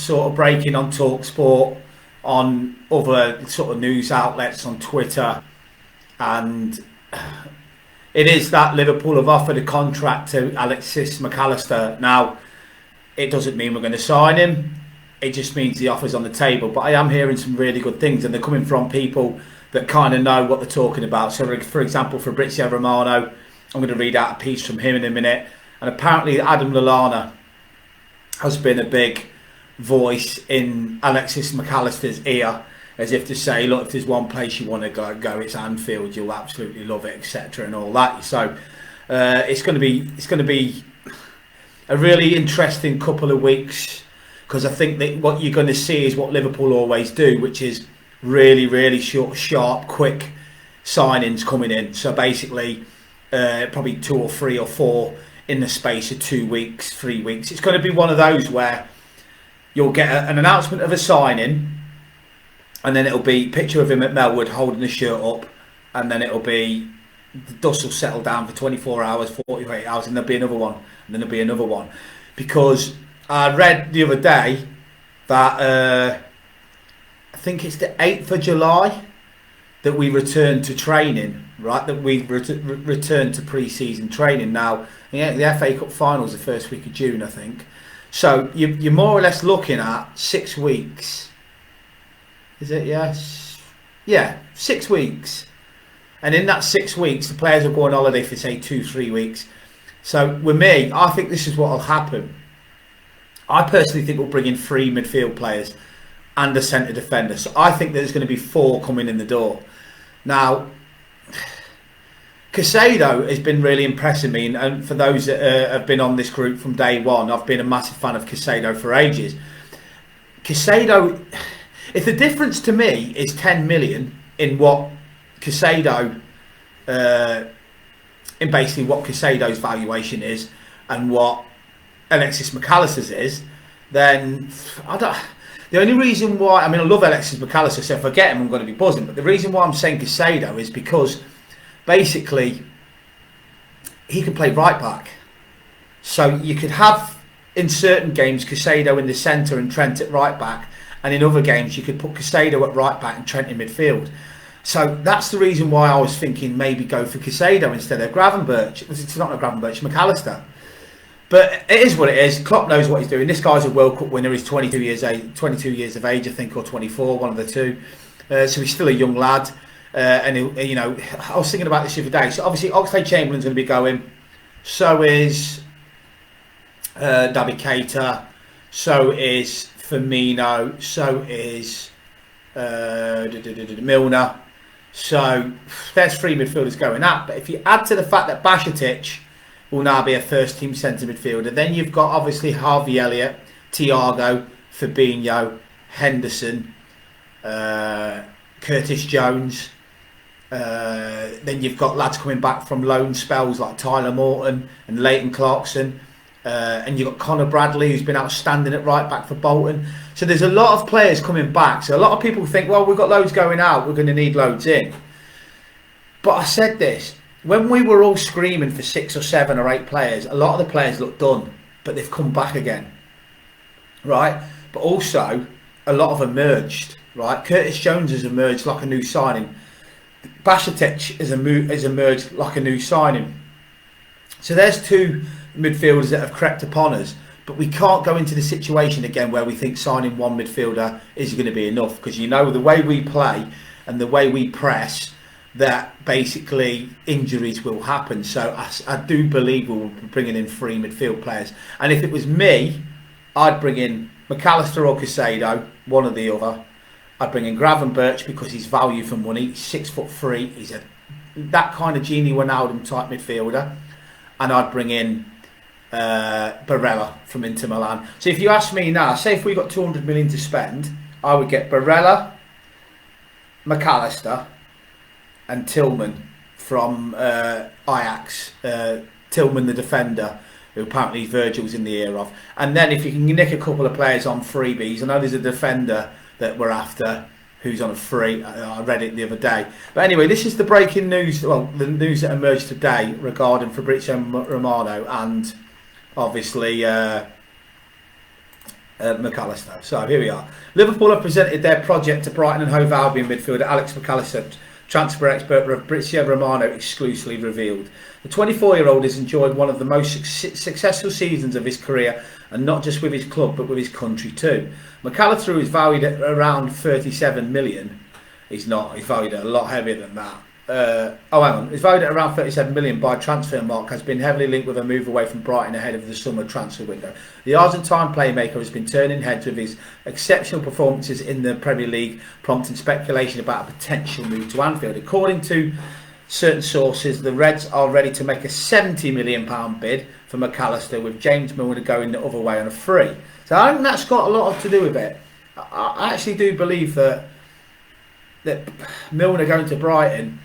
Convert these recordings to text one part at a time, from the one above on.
sort of breaking on TalkSport, on other sort of news outlets, on Twitter, and it is that Liverpool have offered a contract to Alexis MacAllistar. Now, it doesn't mean we're going to sign him. It just means the offer's on the table. But I am hearing some really good things, and they're coming from people that kind of know what they're talking about. So, for example, Fabrizio Romano, I'm going to read out a piece from him in a minute. And apparently Adam Lallana has been a big voice in Alexis McAllister's ear, as if to say, look, if there's one place you want to go, it's Anfield. You'll absolutely love it, etc., and all that. So it's going to be a really interesting couple of weeks, because I think that what you're going to see is what Liverpool always do, which is really, really short, sharp, quick signings coming in. So basically, probably 2 or 3 or 4 in the space of 2 weeks, 3 weeks. It's going to be one of those where you'll get an announcement of a signing, and then it'll be a picture of him at Melwood holding the shirt up, and then it'll be the dust will settle down for 24 hours, 48 hours, and there'll be another one, and then there'll be another one. Because I read the other day that I think it's the 8th of July that we return to training, right? That we return to pre-season training. Now, yeah, the FA Cup finals the first week of June, I think. So you're more or less looking at 6 weeks. Is it? Yes. Yeah, 6 weeks. And in that 6 weeks, the players will go on holiday for, say, 2-3 weeks. So with me, I think this is what will happen. I personally think we'll bring in 3 midfield players and a centre defender. So I think there's going to be 4 coming in the door. Now, Caicedo has been really impressing me, and for those that have been on this group from day one, I've been a massive fan of Caicedo for ages. Caicedo, if the difference to me is 10 million in what Caicedo, in basically what Caicedo's valuation is and what Alexis McAllister's is, then I don't. The only reason why, I mean, I love Alexis McAllister, so if I get him, I'm going to be buzzing. But the reason why I'm saying Caicedo is because basically he can play right back. So you could have, in certain games, Caicedo in the centre and Trent at right back. And in other games, you could put Caicedo at right back and Trent in midfield. So that's the reason why I was thinking maybe go for Caicedo instead of Gravenberch. It's not a Gravenberch, McAllister. But it is what it is. Klopp knows what he's doing. This guy's a World Cup winner. He's 22 years of age, I think, or 24, one of the two. So he's still a young lad. And you know, I was thinking about this the other day. So obviously, Oxlade-Chamberlain's going to be going. So is Naby Keita. So is Firmino. So is Milner. So there's 3 midfielders going up. But if you add to the fact that Bajcetic will now be a first team centre midfielder, then you've got obviously Harvey Elliott, Thiago, Fabinho, Henderson, Curtis Jones. Then you've got lads coming back from loan spells like Tyler Morton and Leighton Clarkson. And you've got Conor Bradley, who's been outstanding at right back for Bolton. So there's a lot of players coming back. So a lot of people think, well, we've got loads going out, we're going to need loads in. But I said this, when we were all screaming for 6 or 7 or 8 players, a lot of the players look done, but they've come back again, right? But also, a lot have emerged, right? Curtis Jones has emerged like a new signing. Bajcetic has emerged like a new signing. So there's 2 midfielders that have crept upon us, but we can't go into the situation again where we think signing 1 midfielder is going to be enough, because you know the way we play and the way we press, that basically injuries will happen. So I do believe we'll be bringing in 3 midfield players. And if it was me, I'd bring in McAllister or Caicedo, one or the other. I'd bring in Gravenberch because he's value for money. He's 6'3". He's that kind of Gini Wijnaldum type midfielder. And I'd bring in Barella from Inter Milan. So if you ask me now, say if we got 200 million to spend, I would get Barella, McAllister, and Tillman from Ajax. Tillman, the defender, who apparently Virgil's in the ear of. And then if you can nick a couple of players on freebies, I know there's a defender that we're after who's on a free. I read it the other day. But anyway, this is the breaking news, well, the news that emerged today regarding Fabrizio Romano and obviously MacAllistar. So here we are. Liverpool have presented their project to Brighton and Hove Albion midfielder Alex MacAllistar. Transfer expert Fabrizio Romano exclusively revealed. The 24-year-old has enjoyed one of the most successful seasons of his career, and not just with his club but with his country too. MacAllistar is valued at around 37 million. He's not. He's valued at a lot heavier than that. He's valued at around 37 million by transfer mark, has been heavily linked with a move away from Brighton ahead of the summer transfer window. The Argentine playmaker has been turning heads with his exceptional performances in the Premier League, prompting speculation about a potential move to Anfield. According to certain sources, the Reds are ready to make a £70 million bid for MacAllistar, with James Milner going the other way on a free. So I think that's got a lot to do with it. I actually do believe that Milner going to Brighton,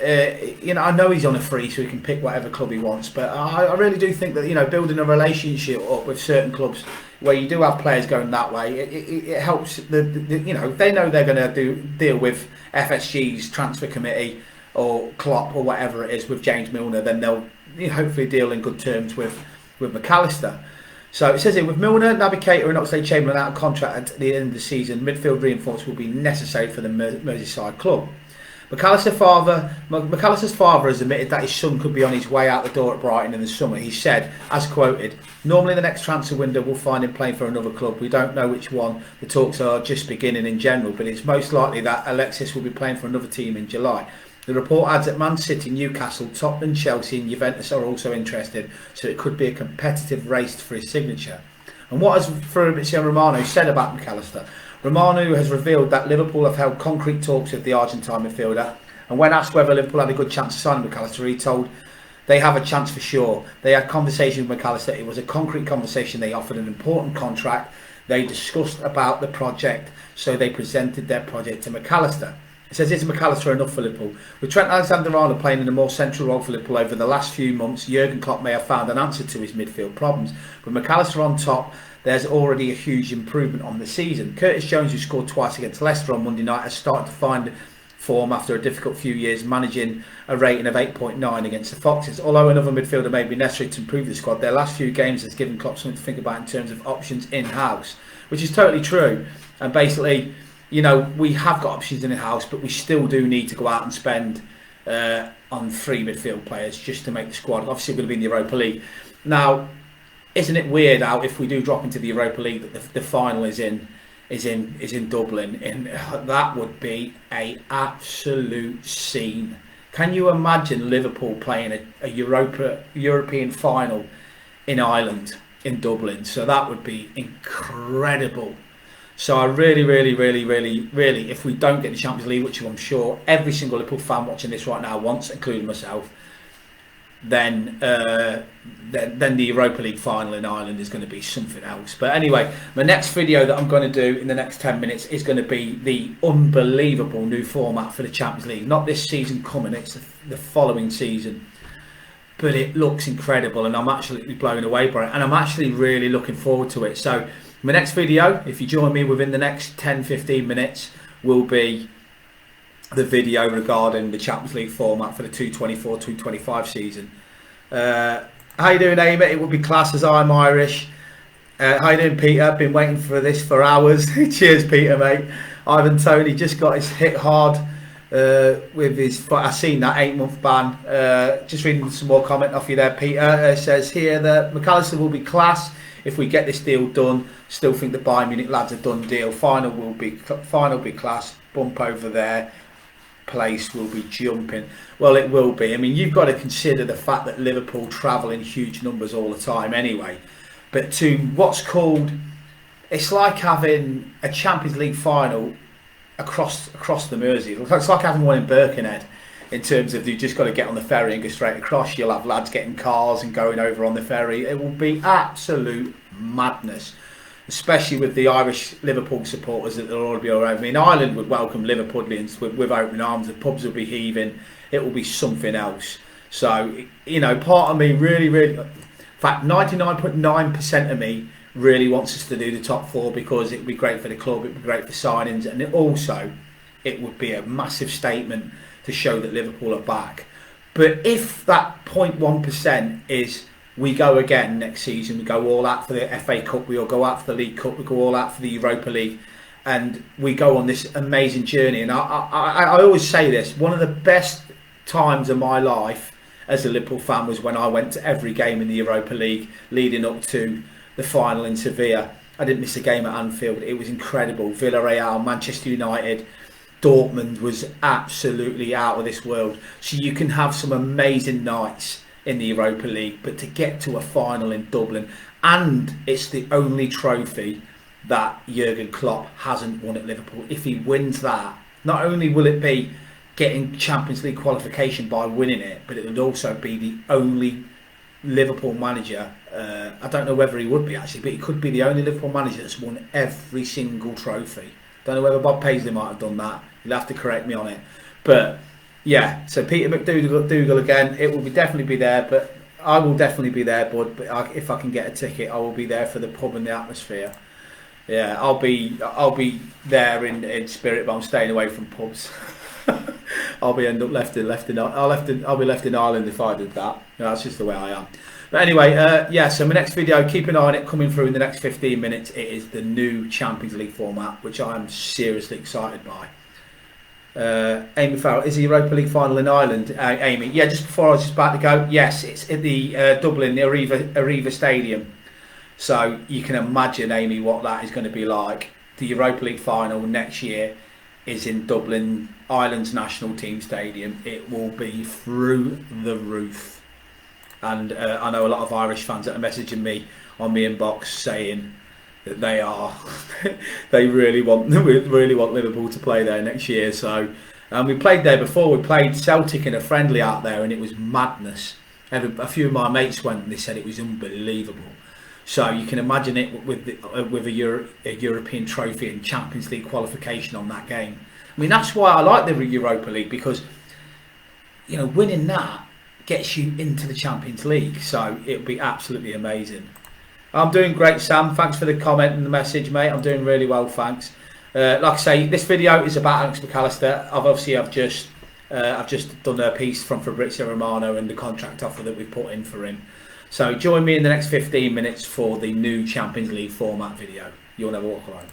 I know he's on a free, so he can pick whatever club he wants. But I really do think that building a relationship up with certain clubs where you do have players going that way, it helps. They know they're going to deal with FSG's transfer committee or Klopp or whatever it is with James Milner. Then they'll hopefully deal in good terms with MacAllistar. So it says here, with Milner, Naby Keita and Oxlade-Chamberlain out of contract at the end of the season, midfield reinforcements will be necessary for the Merseyside club. MacAllister's father has admitted that his son could be on his way out the door at Brighton in the summer. He said, as quoted, "Normally the next transfer window will find him playing for another club. We don't know which one. The talks are just beginning in general, but it's most likely that Alexis will be playing for another team in July." The report adds that Man City, Newcastle, Tottenham, Chelsea and Juventus are also interested, so it could be a competitive race for his signature. And what has Fabrizio Romano said about MacAllistar? Romano has revealed that Liverpool have held concrete talks with the Argentine midfielder, and when asked whether Liverpool had a good chance of signing MacAllistar, he told they have a chance for sure. They had conversations with MacAllistar. It was a concrete conversation. They offered an important contract. They discussed about the project, so they presented their project to MacAllistar. It says, is MacAllistar enough for Liverpool? With Trent Alexander-Arnold playing in a more central role for Liverpool over the last few months, Jurgen Klopp may have found an answer to his midfield problems. With MacAllistar on top, there's already a huge improvement on the season. Curtis Jones, who scored twice against Leicester on Monday night, has started to find form after a difficult few years, managing a rating of 8.9 against the Foxes. Although another midfielder may be necessary to improve the squad, their last few games has given Klopp something to think about in terms of options in-house, which is totally true. And basically, we have got options in-house, but we still do need to go out and spend on 3 midfield players just to make the squad. Obviously, we're going to be in the Europa League. Now, isn't it weird how if we do drop into the Europa League that the final is in Dublin, and that would be a absolute scene. Can you imagine Liverpool playing a European final in Ireland, in Dublin? So that would be incredible. So I really, if we don't get the Champions League, which I'm sure every single Liverpool fan watching this right now wants, including myself, then the Europa League final in Ireland is going to be something else. But anyway, my next video that I'm going to do in the next 10 minutes is going to be the unbelievable new format for the Champions League. Not this season coming, it's the following season. But it looks incredible and I'm absolutely blown away by it. And I'm actually really looking forward to it. So my next video, if you join me within the next 10-15 minutes, will be the video regarding the Champions League format for the 224-225 season. How you doing, Amy? It would be class as I'm Irish. How you doing, Peter? Been waiting for this for hours. Cheers, Peter, mate. Ivan Tony just got his hit hard with his. I seen that 8-month ban. Just reading some more comment off you there, Peter. Says here that MacAllistar will be class if we get this deal done. Still think the Bayern Munich lads a done deal. Final will be class. Bump over there. Place will be jumping. Well, it will be. I mean, you've got to consider the fact that Liverpool travel in huge numbers all the time anyway. But to what's called, it's like having a Champions League final across the Mersey. It's like having one in Birkenhead in terms of you've just got to get on the ferry and go straight across. You'll have lads getting cars and going over on the ferry. It will be absolute madness, especially with the Irish Liverpool supporters that will all be all over. I mean, Ireland would welcome Liverpoolians with open arms. The pubs will be heaving. It will be something else. So, part of me really, in fact, 99.9% of me really wants us to do the top 4 because it would be great for the club, it would be great for signings, and it would be a massive statement to show that Liverpool are back. But if that 0.1% is we go again next season. We go all out for the FA Cup. We all go out for the League Cup. We go all out for the Europa League, and we go on this amazing journey. And I always say this: one of the best times of my life as a Liverpool fan was when I went to every game in the Europa League leading up to the final in Sevilla. I didn't miss a game at Anfield. It was incredible. Villarreal, Manchester United, Dortmund was absolutely out of this world. So you can have some amazing nights in the Europa League, but to get to a final in Dublin, and it's the only trophy that Jurgen Klopp hasn't won at Liverpool. If he wins that, not only will it be getting Champions League qualification by winning it, but it would also be the only Liverpool manager, I don't know whether he would be actually, but he could be the only Liverpool manager that's won every single trophy. Don't know whether Bob Paisley might have done that. You'll have to correct me on it. But yeah, so Peter McDougall again. It will definitely be there, but I will definitely be there, bud. But if I can get a ticket, I will be there for the pub and the atmosphere. Yeah, I'll be there in spirit, but I'm staying away from pubs. I'll be I'll be left in Ireland if I did that. That's just the way I am. But anyway, yeah. So my next video, keep an eye on it coming through in the next 15 minutes. It is the new Champions League format, which I'm seriously excited by. Amy Farrell, is the Europa League final in Ireland? Amy, yeah. Just before I was just about to go, yes, it's at the Dublin, the Arriva Stadium. So you can imagine, Amy, what that is going to be like. The Europa League final next year is in Dublin, Ireland's national team stadium. It will be through the roof. And I know a lot of Irish fans that are messaging me on my inbox saying that they really want Liverpool to play there next year. So we played there before. We played Celtic in a friendly out there, and it was madness. A few of my mates went and they said it was unbelievable. So you can imagine it with a European trophy and Champions League qualification on that game. I mean, that's why I like the Europa League, because winning that gets you into the Champions League. So it'll be absolutely amazing. I'm doing great, Sam. Thanks for the comment and the message, mate. I'm doing really well, thanks. Like I say, this video is about Alex MacAllistar. I've just done a piece from Fabrizio Romano and the contract offer that we put in for him. So join me in the next 15 minutes for the new Champions League format video. You'll never walk alone.